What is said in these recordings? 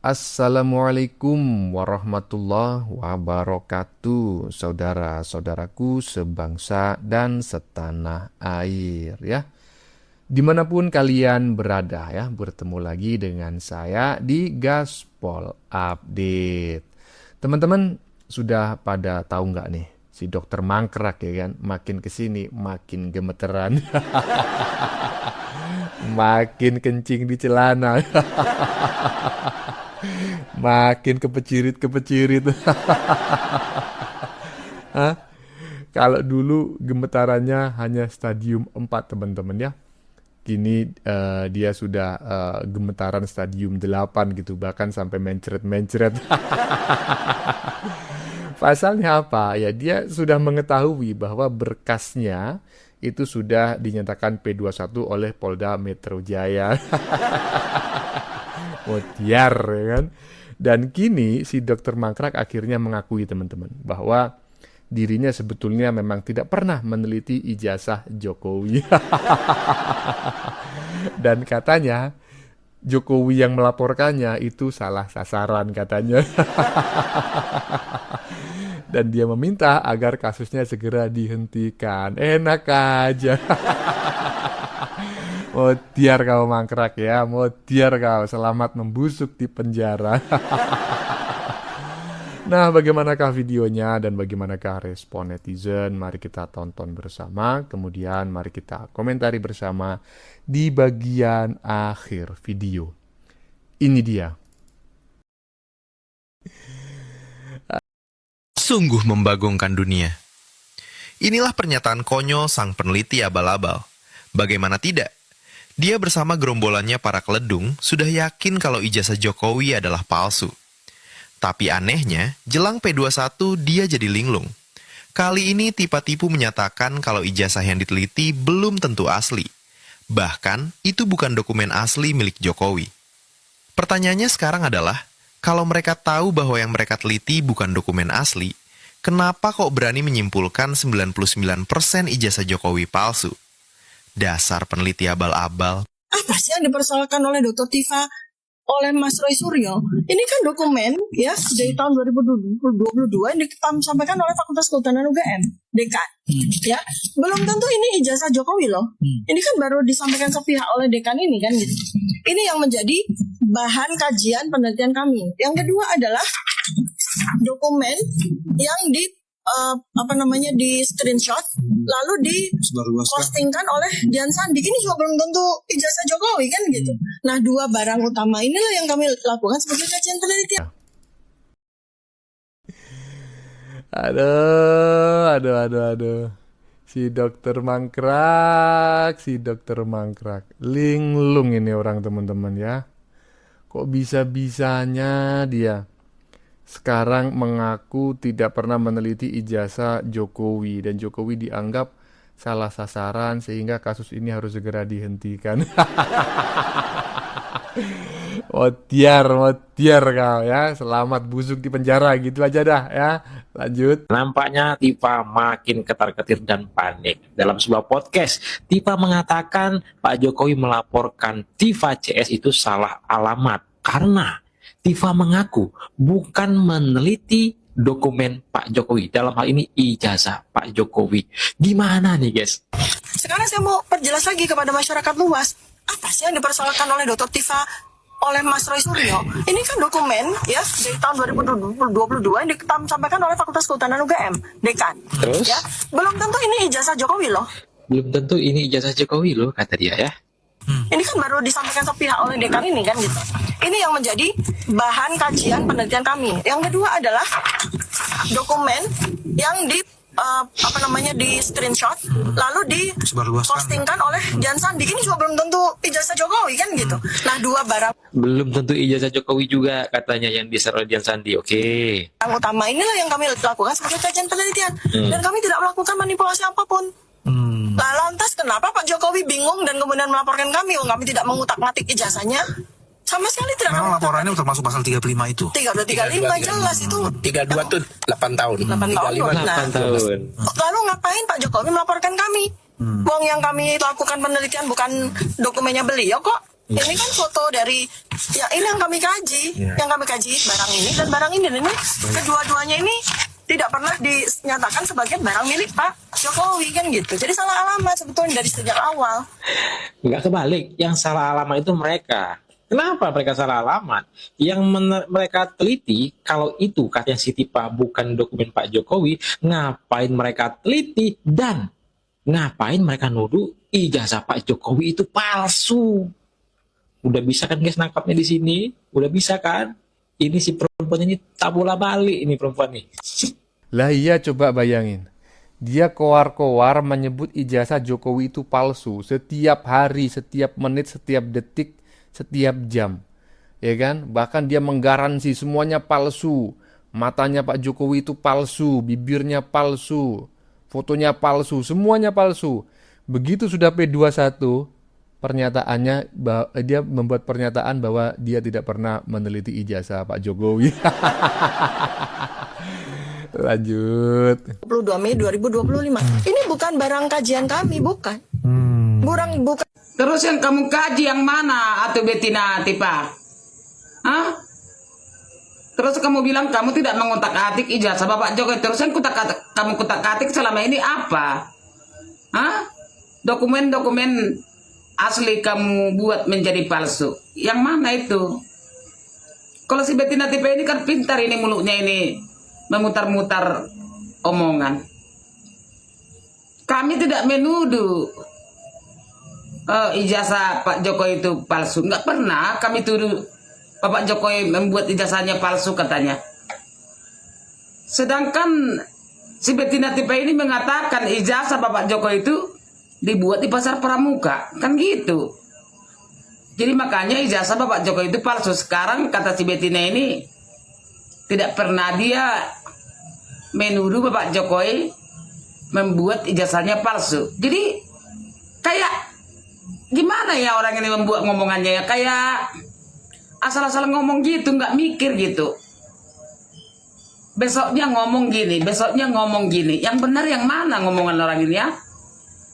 Assalamualaikum warahmatullahi wabarakatuh, saudara-saudaraku sebangsa dan setanah air ya. Dimanapun kalian berada ya, bertemu lagi dengan saya di Gaspol Update. Teman-teman sudah pada tahu nggak nih, si dokter mangkrak ya kan, makin kesini makin gemeteran, makin kencing di celana. Makin kepecirit-kepecirit. Hah? Kalau dulu gemetarannya hanya stadium 4 teman-teman ya. Kini dia sudah gemetaran stadium 8 gitu. Bahkan sampai mencret-mencret. Pasalnya apa? Ya dia sudah mengetahui bahwa berkasnya itu sudah dinyatakan P21 oleh Polda Metro Jaya. Mutiar ya kan. Dan kini si dokter mangkrak akhirnya mengakui teman-teman bahwa dirinya sebetulnya memang tidak pernah meneliti ijazah Jokowi. Dan katanya Jokowi yang melaporkannya itu salah sasaran katanya. Dan dia meminta agar kasusnya segera dihentikan. Enak aja. Mutiar kau mangkrak ya, mutiar kau, selamat membusuk di penjara. Nah, bagaimanakah videonya dan bagaimanakah respon netizen? Mari kita tonton bersama, kemudian mari kita komentari bersama di bagian akhir video. Ini dia. Sungguh membagongkan dunia. Inilah pernyataan konyol sang peneliti abal-abal. Bagaimana tidak? Dia bersama gerombolannya para keledung sudah yakin kalau ijazah Jokowi adalah palsu. Tapi anehnya, jelang P21 dia jadi linglung. Kali ini tipu-tipu menyatakan kalau ijazah yang diteliti belum tentu asli. Bahkan, itu bukan dokumen asli milik Jokowi. Pertanyaannya sekarang adalah, kalau mereka tahu bahwa yang mereka teliti bukan dokumen asli, kenapa kok berani menyimpulkan 99% ijazah Jokowi palsu? Dasar peneliti abal-abal. Apa sih yang dipersoalkan oleh Dr. Tifa, oleh Mas Roy Suryo? Ini kan dokumen ya dari tahun 2022 yang disampaikan oleh Fakultas Kehutanan UGM, Dekan. Ya, belum tentu ini ijazah Jokowi loh. Ini kan baru disampaikan sepihak oleh Dekan ini kan gitu. Ini yang menjadi bahan kajian penelitian kami. Yang kedua adalah dokumen yang di screenshot lalu dipostingkan oleh Dian Sandi. Ini juga belum tentu ijazah Jokowi kan gitu. Nah, dua barang utama inilah yang kami lakukan sebagai kajian penelitian. Aduh. Si dokter mangkrak. Linglung ini orang teman-teman ya. Kok bisa-bisanya dia sekarang mengaku tidak pernah meneliti ijazah Jokowi dan Jokowi dianggap salah sasaran sehingga kasus ini harus segera dihentikan. Motiar kau ya, selamat busuk di penjara gitu aja dah ya. Lanjut. Nampaknya Tifa makin ketar-ketir dan panik. Dalam sebuah podcast, Tifa mengatakan Pak Jokowi melaporkan Tifa CS itu salah alamat karena Tifa mengaku bukan meneliti dokumen Pak Jokowi. Dalam hal ini ijazah Pak Jokowi. Gimana nih guys? Sekarang saya mau perjelas lagi kepada masyarakat luas. Apa sih yang dipersoalkan oleh Dr. Tifa, oleh Mas Roy Suryo? Ini kan dokumen ya dari tahun 2022 yang disampaikan oleh Fakultas Kehutanan UGM, Dekan. Terus? Ya, belum tentu ini ijazah Jokowi loh. Belum tentu ini ijazah Jokowi loh, kata dia ya. Ini kan baru disampaikan sepihak oleh Dekan ini kan gitu. Ini yang menjadi bahan kajian penelitian kami. Yang kedua adalah dokumen yang di screenshot lalu dipostingkan oleh Dian Sandi. Ini juga belum tentu ijazah Jokowi kan gitu. Nah, dua barang Belum tentu ijazah Jokowi juga katanya yang di-share oleh Dian Sandi. Oke. yang utama inilah yang kami lakukan sebagai kajian penelitian. Dan kami tidak melakukan manipulasi apapun. Nah, lantas kenapa Pak Jokowi bingung dan kemudian melaporkan kami? Kami tidak mengutak-ngatik ijazahnya. Sama sekali tidak. Memang laporannya termasuk pasal 35 itu. 35 jelas itu. 32 tuh 8 tahun. 8 tahun. 35 Nah, 8 tahun. lalu ngapain Pak Jokowi melaporkan kami? Uang yang kami lakukan penelitian bukan dokumennya beliau kok. Ini kan foto dari ya ini yang kami kaji, barang ini dan barang ini. Dan ini kedua-duanya ini tidak pernah dinyatakan sebagai barang milik Pak Jokowi kan gitu. Jadi salah alamat sebetulnya dari sejak awal. Nggak kebalik, yang salah alamat itu mereka. Kenapa mereka salah alamat? Yang mereka teliti, kalau itu katanya si Tipa bukan dokumen Pak Jokowi, ngapain mereka teliti dan ngapain mereka nuduh ijazah Pak Jokowi itu palsu? Udah bisa kan guys nangkapnya di sini? Udah bisa kan? Ini si perempuan ini tabola balik ini perempuan nih. Lah iya, coba bayangin. Dia koar-koar menyebut ijazah Jokowi itu palsu setiap hari, setiap menit, setiap detik, setiap jam. Ya kan? Bahkan dia menggaransi semuanya palsu. Matanya Pak Jokowi itu palsu, bibirnya palsu, fotonya palsu, semuanya palsu. Begitu sudah P21, pernyataannya dia membuat pernyataan bahwa dia tidak pernah meneliti ijazah Pak Jokowi. Lanjut. 22 Mei 2025. Ini bukan barang kajian kami, bukan. Bukan. Terus yang kamu kaji yang mana, atau Betina Tipa? Hah? Terus kamu bilang kamu tidak mengutak-atik ijazah Bapak Jokowi. Terus yang kamu kutak-atik selama ini apa? Hah? Dokumen-dokumen asli kamu buat menjadi palsu. Yang mana itu? Kalau si Betina Tipa ini kan pintar ini mulutnya ini memutar-mutar omongan. Kami tidak menuduh ijazah Pak Jokowi itu palsu. Nggak pernah kami tuduh Bapak Jokowi membuat ijazahnya palsu katanya. Sedangkan si Betina Tipa ini mengatakan ijazah Bapak Jokowi itu dibuat di Pasar Pramuka. Kan gitu. Jadi makanya ijazah Bapak Jokowi itu palsu. Sekarang kata si Betina ini tidak pernah dia menuduh Bapak Jokowi membuat ijazahnya palsu. Jadi kayak gimana ya orang ini membuat ngomongannya ya, kayak asal-asal ngomong gitu, nggak mikir gitu. Besoknya ngomong gini, besoknya ngomong gini. Yang benar yang mana ngomongan orang ini ya?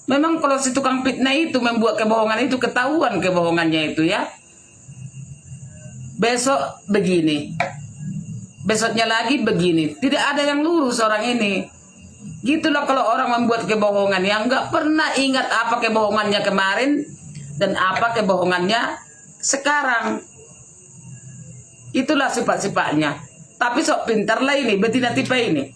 Memang kalau si tukang fitnah itu membuat kebohongan itu ketahuan kebohongannya itu ya. Besok begini, besoknya lagi begini. Tidak ada yang lurus orang ini. Gitulah kalau orang membuat kebohongan yang nggak pernah ingat apa kebohongannya kemarin dan apa kebohongannya sekarang. Itulah sifat-sifatnya. Tapi sok pintar lah ini, Betina Tipa ini.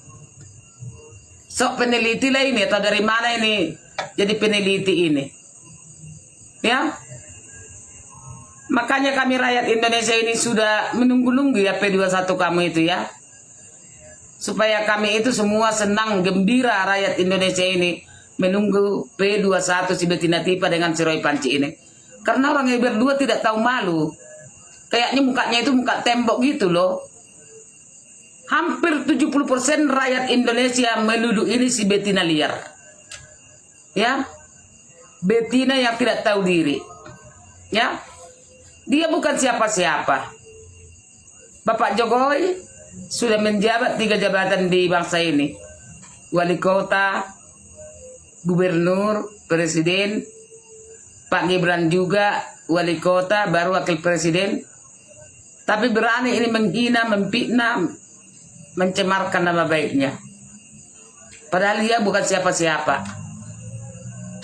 Sok peneliti lah ini, atau dari mana ini jadi peneliti ini. Ya. Makanya kami rakyat Indonesia ini sudah menunggu-nunggu ya P21 kamu itu ya. Supaya kami itu semua senang, gembira rakyat Indonesia ini menunggu P21 si Betina Tipa dengan si Roy Panci ini. Karena orang yang berdua tidak tahu malu. Kayaknya mukanya itu muka tembok gitu loh. Hampir 70% rakyat Indonesia menuduh ini si Betina liar. Ya. Betina yang tidak tahu diri. Ya. Dia bukan siapa-siapa. Bapak Jokowi sudah menjabat 3 jabatan di bangsa ini. Wali kota, gubernur, presiden. Pak Gibran juga wali kota, baru wakil presiden. Tapi berani ini menghina, memfitnah, mencemarkan nama baiknya. Padahal dia bukan siapa-siapa.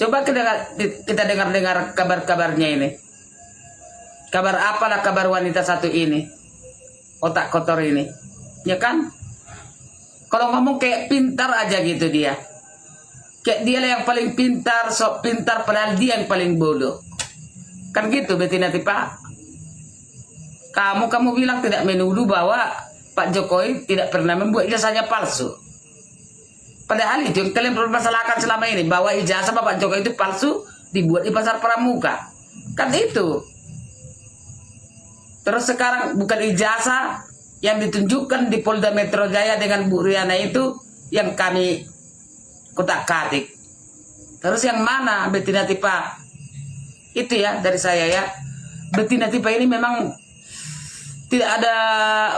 Coba kita dengar kabar-kabarnya ini. Kabar apalah kabar wanita satu ini? Otak kotor ini. Ya kan? Kalau ngomong kayak pintar aja gitu dia. Kayak dia lah yang paling pintar, sok pintar, padahal dia yang paling bodoh. Kan gitu Betina Tipa. Kamu bilang tidak menuduh bahwa Pak Jokowi tidak pernah membuat ijazahnya palsu. Padahal itu yang kalian permasalahkan selama ini, bahwa ijazah Bapak Jokowi itu palsu dibuat di Pasar Pramuka. Kan itu. Terus sekarang bukan ijazah yang ditunjukkan di Polda Metro Jaya dengan Bu Riana itu yang kami kutak-katik. Terus yang mana Betina Tipa? Itu ya dari saya ya. Betina Tipa ini memang tidak ada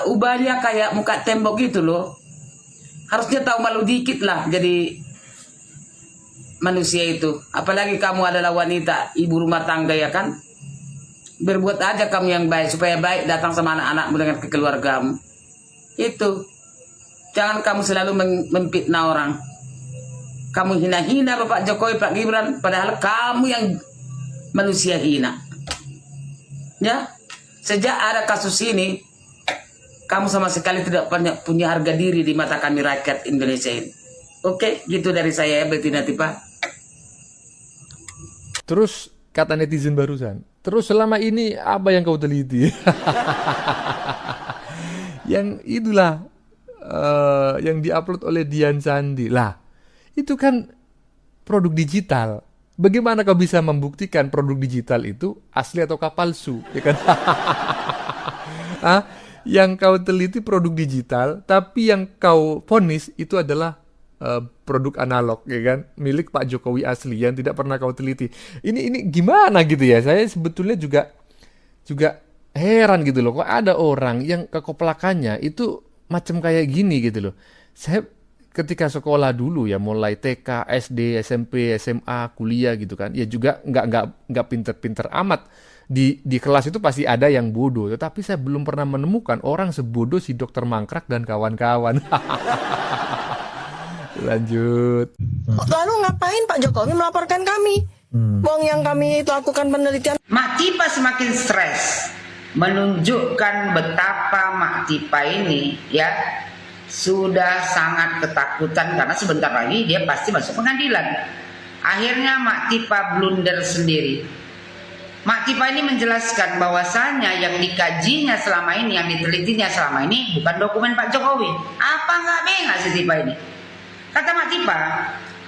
ubahnya, kayak muka tembok gitu loh. Harusnya tahu malu dikit lah jadi manusia itu. Apalagi kamu adalah wanita, ibu rumah tangga ya kan. Berbuat aja kamu yang baik supaya baik datang sama anak-anakmu dengan kekeluargamu. Itu. Jangan kamu selalu memfitnah orang. Kamu hina-hina Bapak Jokowi, Pak Gibran, padahal kamu yang manusia hina. Ya, sejak ada kasus ini, kamu sama sekali tidak punya harga diri di mata kami rakyat Indonesia ini. Oke, gitu dari saya ya, Betina Tipa. Terus kata netizen barusan, terus selama ini apa yang kau teliti? Yang itulah yang diupload oleh Dian Sandi. Lah, itu kan produk digital. Bagaimana kau bisa membuktikan produk digital itu asli ataukah palsu? Ya kan? Ah, yang kau teliti produk digital, tapi yang kau vonis itu adalah produk analog, ya kan, milik Pak Jokowi asli yang tidak pernah kau teliti. Ini gimana gitu ya? Saya sebetulnya juga heran gitu loh. Kok ada orang yang kekoplakannya itu macam kayak gini gitu loh. Saya ketika sekolah dulu ya, mulai TK, SD, SMP, SMA, kuliah gitu kan, ya juga nggak pinter-pinter amat. Di kelas itu pasti ada yang bodoh, tetapi saya belum pernah menemukan orang sebodoh si Dokter Mangkrak dan kawan-kawan. Lanjut. Lalu ngapain Pak Jokowi melaporkan kami? Wong yang kami lakukan penelitian. Mak Tipa semakin stres, menunjukkan betapa Mak Tipa ini ya sudah sangat ketakutan karena sebentar lagi dia pasti masuk pengadilan. Akhirnya Mak Tipa blunder sendiri. Mak Tipa ini menjelaskan bahwasanya yang dikajinya selama ini, yang ditelitinya selama ini bukan dokumen Pak Jokowi. Apa nggak bengak si Tipa ini? Kata Mak Tipa,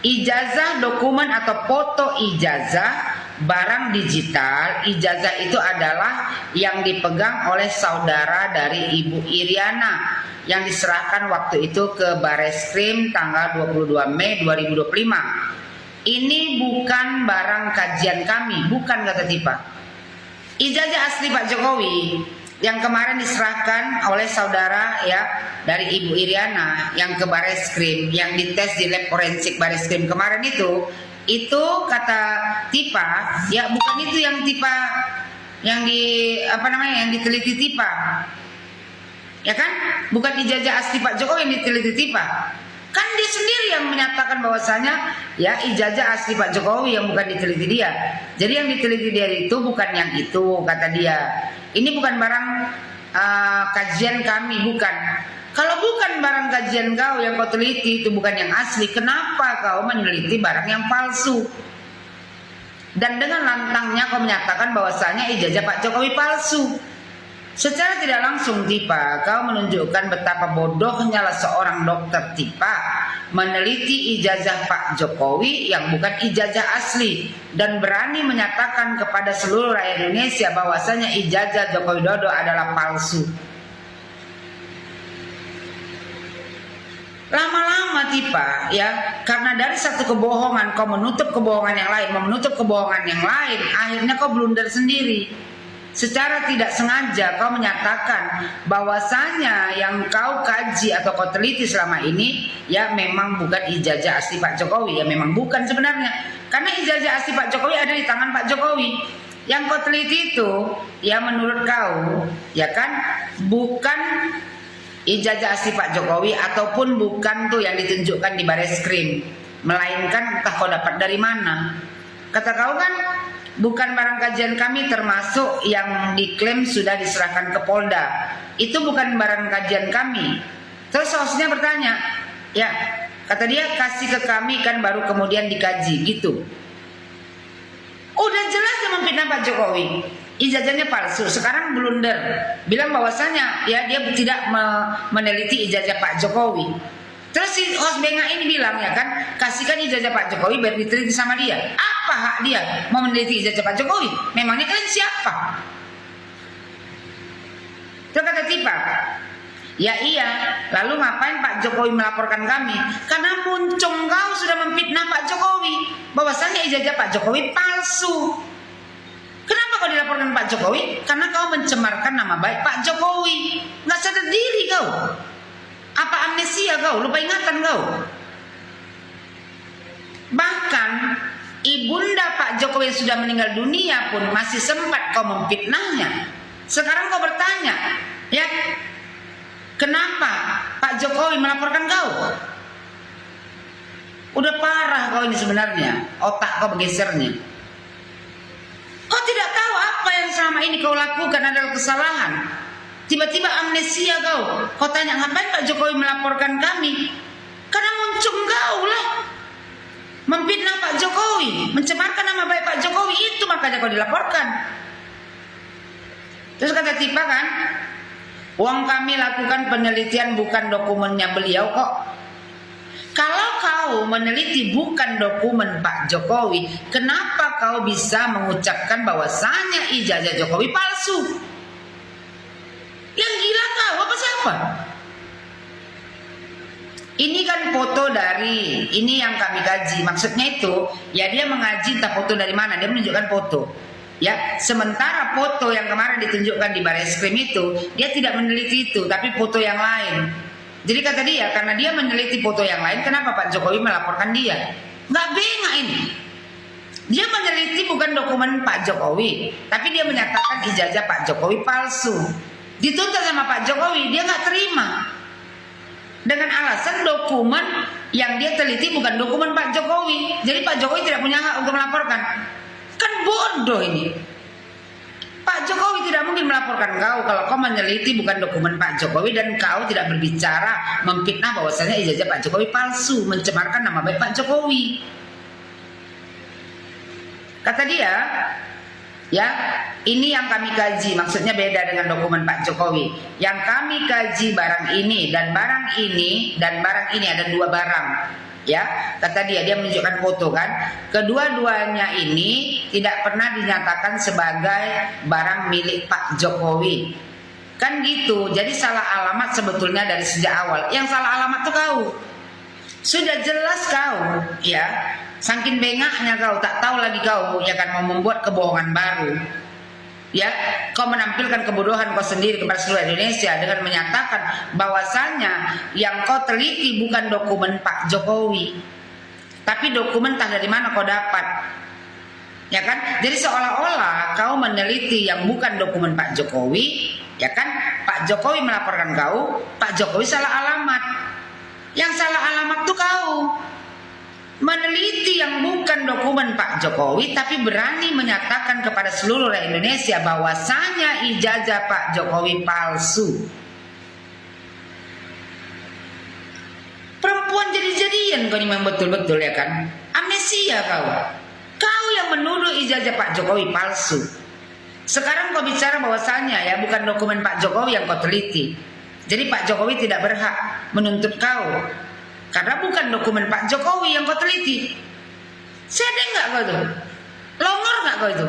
ijazah dokumen atau foto ijazah barang digital, ijazah itu adalah yang dipegang oleh saudara dari Ibu Iriana yang diserahkan waktu itu ke Bareskrim tanggal 22 Mei 2025. Ini bukan barang kajian kami, bukan, kata Tipa. Ijazah asli Pak Jokowi yang kemarin diserahkan oleh saudara ya dari Ibu Iriana yang ke Bareskrim, yang dites di lab forensik Bareskrim kemarin itu kata Tipa ya bukan itu yang Tipa yang yang diteliti Tipa. Ya kan? Bukan ijazah asli Pak Jokowi yang diteliti Tipa. Kan dia sendiri yang menyatakan bahwasanya ya ijazah asli Pak Jokowi yang bukan diteliti dia. Jadi yang diteliti dia itu bukan yang itu, kata dia. Ini bukan barang kajian kami, bukan. Kalau bukan barang kajian kau yang kau teliti itu bukan yang asli, kenapa kau meneliti barang yang palsu? Dan dengan lantangnya kau menyatakan bahwasanya ijazah Pak Jokowi palsu. Secara tidak langsung Tipa, kau menunjukkan betapa bodohnya seorang dokter Tipa meneliti ijazah Pak Jokowi yang bukan ijazah asli dan berani menyatakan kepada seluruh rakyat Indonesia bahwasanya ijazah Joko Widodo adalah palsu. Lama-lama Tipa ya, karena dari satu kebohongan kau menutup kebohongan yang lain, akhirnya kau blunder sendiri. Secara tidak sengaja kau menyatakan bahwasanya yang kau kaji atau kau teliti selama ini ya memang bukan ijazah asli Pak Jokowi, ya memang bukan sebenarnya. Karena ijazah asli Pak Jokowi ada di tangan Pak Jokowi. Yang kau teliti itu ya menurut kau ya kan bukan ijazah asli Pak Jokowi ataupun bukan tuh yang ditunjukkan di Bareskrim, melainkan entah kau dapat dari mana. Kata kau kan bukan barang kajian kami termasuk yang diklaim sudah diserahkan ke Polda. Itu bukan barang kajian kami. Terus hostnya bertanya, ya kata dia kasih ke kami kan baru kemudian dikaji gitu. Udah jelas dia memfitnah Pak Jokowi. Ijazahnya palsu, sekarang blunder. Bilang bahwasanya ya dia tidak meneliti ijazah Pak Jokowi. Terus si host bengak ini bilang ya kan, kasihkan ijazah Pak Jokowi biar diteliti sama dia. Apa hak dia mau meneliti ijazah Pak Jokowi? Memangnya kalian siapa? Terus kata Tipa, ya iya, lalu ngapain Pak Jokowi melaporkan kami? Karena muncung kau sudah memfitnah Pak Jokowi bahwasanya ijazah Pak Jokowi palsu. Kenapa kau dilaporkan Pak Jokowi? Karena kau mencemarkan nama baik Pak Jokowi. Nggak sadar diri kau. Apa amnesia kau? Lupa ingatan kau? Bahkan Ibu ibunda Pak Jokowi yang sudah meninggal dunia pun masih sempat kau memfitnahnya. Sekarang kau bertanya, ya, kenapa Pak Jokowi melaporkan kau? Udah parah kau ini sebenarnya, otak kau bergesernya. Kau tidak tahu apa yang selama ini kau lakukan adalah kesalahan. Tiba-tiba amnesia kau. Kau tanya, ngapain Pak Jokowi melaporkan kami? Karena muncul kau lah. Memfitnah Pak Jokowi, mencemarkan nama baik Pak Jokowi, itu makanya kau dilaporkan. Terus kata Tifa kan, uang kami lakukan penelitian bukan dokumennya beliau kok. Kalau kau meneliti bukan dokumen Pak Jokowi, kenapa kau bisa mengucapkan bahwasanya ijazah Jokowi palsu? Yang gila kau apa siapa? Ini kan foto dari, ini yang kami kaji. Maksudnya itu, ya dia mengaji entah foto dari mana, dia menunjukkan foto. Ya, sementara foto yang kemarin ditunjukkan di Barreskrim itu, dia tidak meneliti itu, tapi foto yang lain. Jadi kata dia, karena dia meneliti foto yang lain, kenapa Pak Jokowi melaporkan dia? Nggak bengak ini. Dia meneliti bukan dokumen Pak Jokowi, tapi dia menyatakan ijazah Pak Jokowi palsu. Dituntut sama Pak Jokowi, dia nggak terima. Dengan alasan dokumen yang dia teliti bukan dokumen Pak Jokowi. Jadi Pak Jokowi tidak punya hak untuk melaporkan. Kan bodoh ini. Pak Jokowi tidak mungkin melaporkan kau kalau kau meneliti bukan dokumen Pak Jokowi dan kau tidak berbicara memfitnah bahwasanya ijazah Pak Jokowi palsu, mencemarkan nama baik Pak Jokowi. Kata dia, ya, ini yang kami kaji, maksudnya beda dengan dokumen Pak Jokowi. Yang kami kaji barang ini dan barang ini dan barang ini ada dua barang. Ya, kata dia menunjukkan foto kan. Kedua-duanya ini tidak pernah dinyatakan sebagai barang milik Pak Jokowi. Kan gitu. Jadi salah alamat sebetulnya dari sejak awal. Yang salah alamat tuh kau. Sudah jelas kau, ya. Saking bengaknya kau, tak tahu lagi kau ya kan mau membuat kebohongan baru. Ya, kau menampilkan kebodohan kau sendiri kepada seluruh Indonesia dengan menyatakan bahwasanya yang kau teliti bukan dokumen Pak Jokowi, tapi dokumen entah dari mana kau dapat. Ya kan? Jadi seolah-olah kau meneliti yang bukan dokumen Pak Jokowi, ya kan? Pak Jokowi melaporkan kau, Pak Jokowi salah alamat. Yang salah alamat tuh kau. Meneliti yang bukan dokumen Pak Jokowi tapi berani menyatakan kepada seluruh rakyat Indonesia bahwasanya ijazah Pak Jokowi palsu. Perempuan jadi-jadian kau ini memang betul-betul ya kan. Amnesia kau. Kau yang menuduh ijazah Pak Jokowi palsu. Sekarang kau bicara bahwasanya ya bukan dokumen Pak Jokowi yang kau teliti. Jadi Pak Jokowi tidak berhak menuntut kau. Karena bukan dokumen Pak Jokowi yang kau teliti. Sedeng nggak kau itu? Longor nggak kau itu?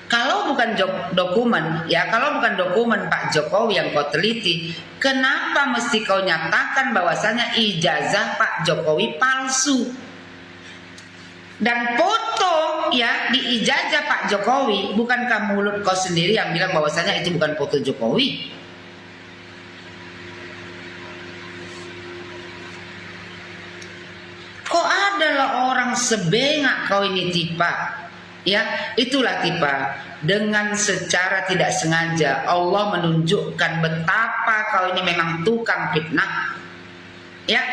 Kalau bukan dokumen, ya kalau bukan dokumen Pak Jokowi yang kau teliti, kenapa mesti kau nyatakan bahwasanya ijazah Pak Jokowi palsu? Dan foto ya di ijazah Pak Jokowi, bukankah mulut kau sendiri yang bilang bahwasanya itu bukan foto Jokowi? Kok adalah orang sebengak kau ini Tifa? Ya, itulah Tifa. Dengan secara tidak sengaja Allah menunjukkan betapa kau ini memang tukang fitnah. Ya,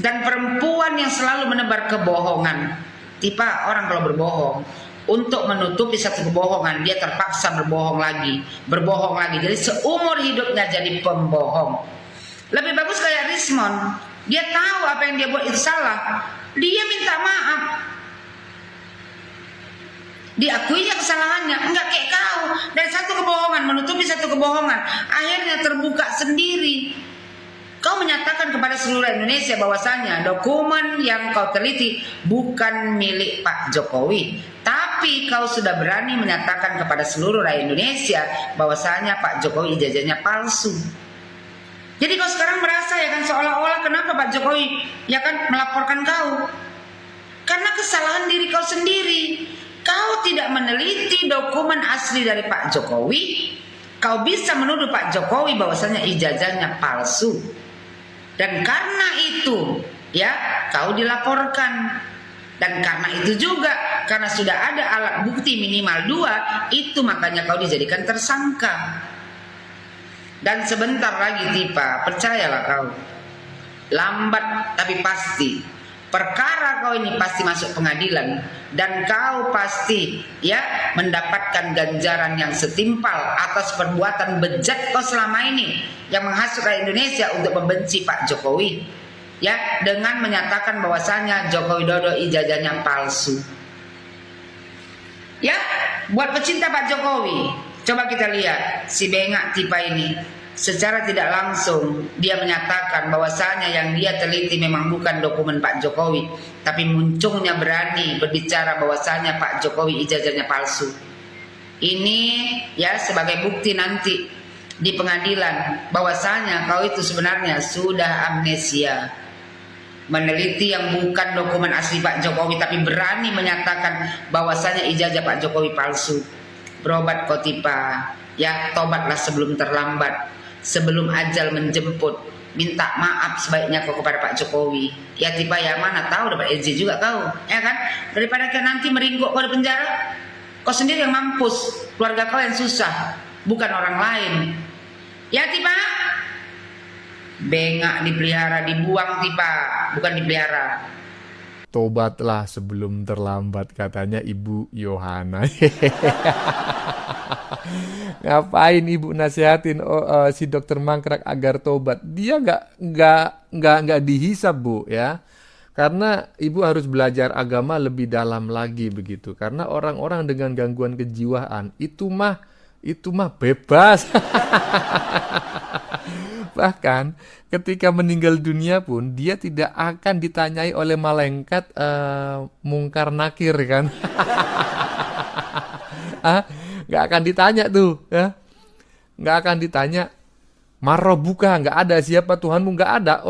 dan perempuan yang selalu menebar kebohongan. Tifa, orang kalau berbohong untuk menutupi satu kebohongan, dia terpaksa berbohong lagi. Jadi seumur hidupnya jadi pembohong. Lebih bagus kayak Rismon. Dia tahu apa yang dia buat itu salah. Dia minta maaf. Diakuinya kesalahannya. Enggak kayak kau. Dari satu kebohongan menutupi satu kebohongan, akhirnya terbuka sendiri. Kau menyatakan kepada seluruh Indonesia bahwasanya dokumen yang kau teliti bukan milik Pak Jokowi. Tapi kau sudah berani menyatakan kepada seluruh rakyat Indonesia bahwasanya Pak Jokowi ijazahnya palsu. Jadi kau sekarang merasa ya kan seolah-olah kenapa Pak Jokowi ya kan melaporkan kau? Karena kesalahan diri kau sendiri. Kau tidak meneliti dokumen asli dari Pak Jokowi. Kau bisa menuduh Pak Jokowi bahwasanya ijazahnya palsu. Dan karena itu ya kau dilaporkan. Dan karena itu juga, karena sudah ada alat bukti minimal 2, itu makanya kau dijadikan tersangka. Dan sebentar lagi Tifa, percayalah kau, lambat tapi pasti, perkara kau ini pasti masuk pengadilan, dan kau pasti ya mendapatkan ganjaran yang setimpal atas perbuatan bejat kau selama ini yang menghasut rakyat Indonesia untuk membenci Pak Jokowi. Ya, dengan menyatakan bahwasanya Joko Widodo ijazahnya palsu. Ya, buat pecinta Pak Jokowi, coba kita lihat si bengak Tifa ini. Secara tidak langsung dia menyatakan bahwasanya yang dia teliti memang bukan dokumen Pak Jokowi, tapi muncungnya berani berbicara bahwasanya Pak Jokowi ijazahnya palsu. Ini ya sebagai bukti nanti di pengadilan bahwasanya kau itu sebenarnya sudah amnesia. Meneliti yang bukan dokumen asli Pak Jokowi, tapi berani menyatakan bahwasanya ijazah Pak Jokowi palsu. Berobat kau Tifa, ya tobatlah sebelum terlambat, sebelum ajal menjemput. Minta maaf sebaiknya kau kepada Pak Jokowi. Ya Tifa, ya mana tahu dapat izin juga kau, ya kan? Daripada kau nanti meringkuk kau di penjara, kau sendiri yang mampus, keluarga kau yang susah, bukan orang lain. Ya Tifa. Bengak dipelihara, dibuang Tifa, bukan dipelihara. Tobatlah sebelum terlambat, katanya Ibu Yohana. Ngapain Ibu nasihatin si dokter mangkrak agar tobat? Dia nggak dihisab, Bu, ya. Karena Ibu harus belajar agama lebih dalam lagi begitu. Karena orang-orang dengan gangguan kejiwaan itu mah bebas. Bahkan ketika meninggal dunia pun dia tidak akan ditanyai oleh malaikat mungkar nakir kan. Nggak akan ditanya tuh ya. Nggak akan ditanya marobuka, nggak ada, siapa Tuhanmu, nggak ada.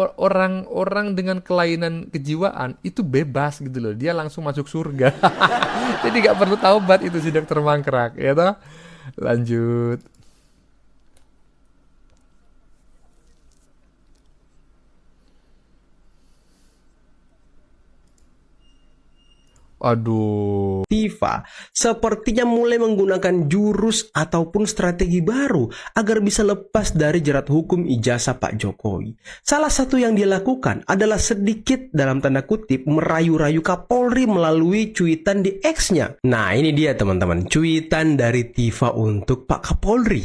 Orang dengan kelainan kejiwaan itu bebas gitu loh, dia langsung masuk surga. Jadi nggak perlu taubat itu si dokter mangkrak ya toh. Lanjut. Aduh. Tifa sepertinya mulai menggunakan jurus ataupun strategi baru agar bisa lepas dari jerat hukum ijazah Pak Jokowi. Salah satu yang dia lakukan adalah sedikit dalam tanda kutip merayu-rayu Kapolri melalui cuitan di X-nya. Nah ini dia teman-teman, cuitan dari Tifa untuk Pak Kapolri.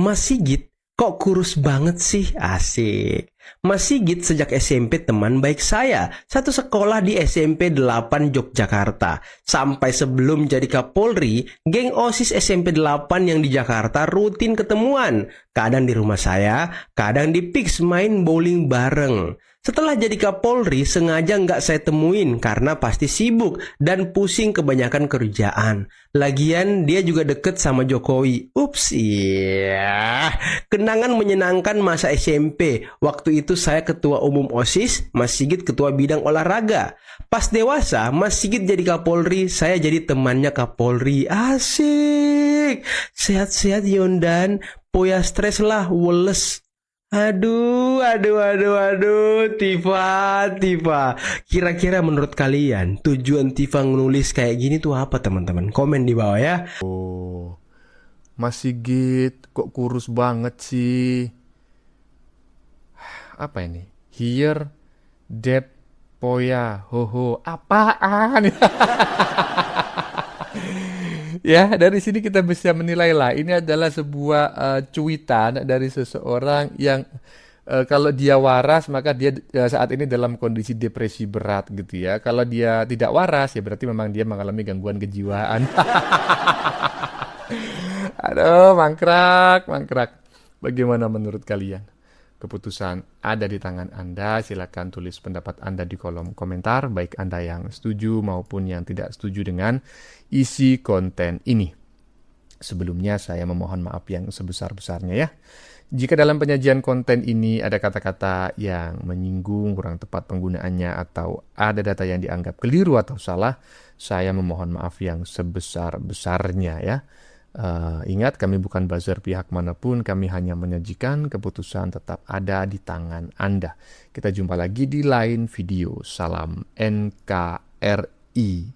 Mas Sigit, kok kurus banget sih? Asik. Mas Sigit sejak SMP teman baik saya, satu sekolah di SMP 8 Yogyakarta. Sampai sebelum jadi Kapolri, geng OSIS SMP 8 yang di Jakarta rutin ketemuan. Kadang di rumah saya, kadang di Pix main bowling bareng. Setelah jadi Kapolri, sengaja nggak saya temuin karena pasti sibuk dan pusing kebanyakan kerjaan. Lagian dia juga deket sama Jokowi. Ups, iya. Kenangan menyenangkan masa SMP. Waktu itu saya ketua umum OSIS, Mas Sigit ketua bidang olahraga. Pas dewasa, Mas Sigit jadi Kapolri, saya jadi temannya Kapolri. Asik. Sehat-sehat Yondan, poya stres lah, weles. Aduh, Tifa. Kira-kira menurut kalian tujuan Tifa menulis kayak gini tuh apa teman-teman? Komen di bawah ya. Oh, Mas Sigit kok kurus banget sih? Apa ini? Here, that, poya, hoho, apaan? Ya, dari sini kita bisa menilai lah. Ini adalah sebuah cuitan dari seseorang yang kalau dia waras maka dia saat ini dalam kondisi depresi berat gitu ya. Kalau dia tidak waras ya berarti memang dia mengalami gangguan kejiwaan. Aduh, mangkrak. Bagaimana menurut kalian? Keputusan ada di tangan Anda. Silakan tulis pendapat Anda di kolom komentar, baik Anda yang setuju maupun yang tidak setuju dengan isi konten ini. Sebelumnya saya memohon maaf yang sebesar-besarnya ya. Jika dalam penyajian konten ini ada kata-kata yang menyinggung, kurang tepat penggunaannya, atau ada data yang dianggap keliru atau salah, saya memohon maaf yang sebesar-besarnya ya. Ingat, kami bukan buzzer pihak manapun, kami hanya menyajikan, keputusan tetap ada di tangan Anda. Kita jumpa lagi di lain video. Salam NKRI. MUI